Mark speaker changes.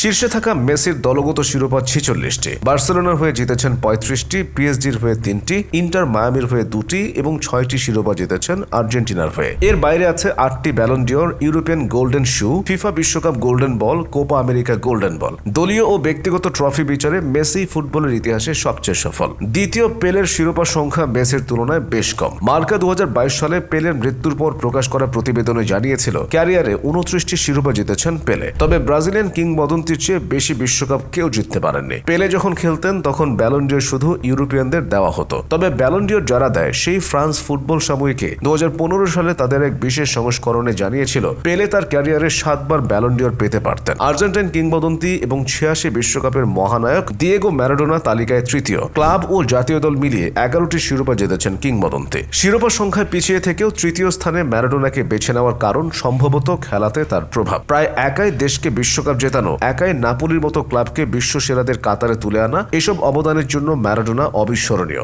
Speaker 1: শীর্ষে থাকা মেসির দলগত শিরোপা 46টি, বার্সেলোনার হয়ে জিতেছেন 35টি, পিএসজির হয়ে 3টি, ইন্টার মায়ামির হয়ে 2টি এবং 6টি শিরোপা জিতেছেন আর্জেন্টিনার হয়ে। এর বাইরে আছে 8টি Ballon d'Or, European golden shoe, FIFA বিশ্বকাপ golden ball, Copa America golden ball. দলীয় ও ব্যক্তিগত ট্রফি বিচারে মেসি ফুটবলের ইতিহাসে সবচেয়ে সফল। দ্বিতীয় পেলের শিরোপা সংখ্যা মেসির তুলনায় বেশ কম। মার্কা 2022 সালে পেলের মৃত্যুর পর প্রকাশ করা প্রতিবেদনে জানিয়েছিল ক্যারিয়ারে 29টি শিরোপা জিতেছেন পেলে। তবে ব্রাজিলিয়ান কিংবদন্তির চেয়ে বেশি বিশ্বকাপ কেউ জিততে পারেননি। পেলে যখন খেলতেন তখন ব্যালন ডিওর শুধু ইউরোপিয়ানদের দেওয়া হতো। তবে ব্যালন ডিওর যারা দেয় সেই ফ্রান্স ফুটবল সাময়িকী 2015 সালে তাদের এক বিশেষ সংস্করণে জানিয়েছিল পেলে তার ক্যারিয়ারে 7বার ব্যালন ডিওর পেতে পারতেন। আর্জেন্টাইন কিংবদন্তি এবং 86 বিশ্বকাপের মহানায়ক দিয়েগো ম্যারাডোনা তালিকায় তৃতীয়। ক্লাব ও জাতীয় দল মিলিয়ে 11টি শিরোপা জিতেছেন কিংবদন্তি। শিরোপা সংখ্যায় পিছিয়ে থেকেও তৃতীয় স্থানে ম্যারাডোনাকে বেছে নেওয়ার কারণ সম্ভবত খেলাতে তার প্রভাব। প্রায় একাই দেশকে বিশ্বকাপ জেতানো, একাই নাপোলির মতো ক্লাবকে বিশ্বসেরাদের কাতারে তুলে আনা, এসব অবদানের জন্য ম্যারাডোনা অবিস্মরণীয়।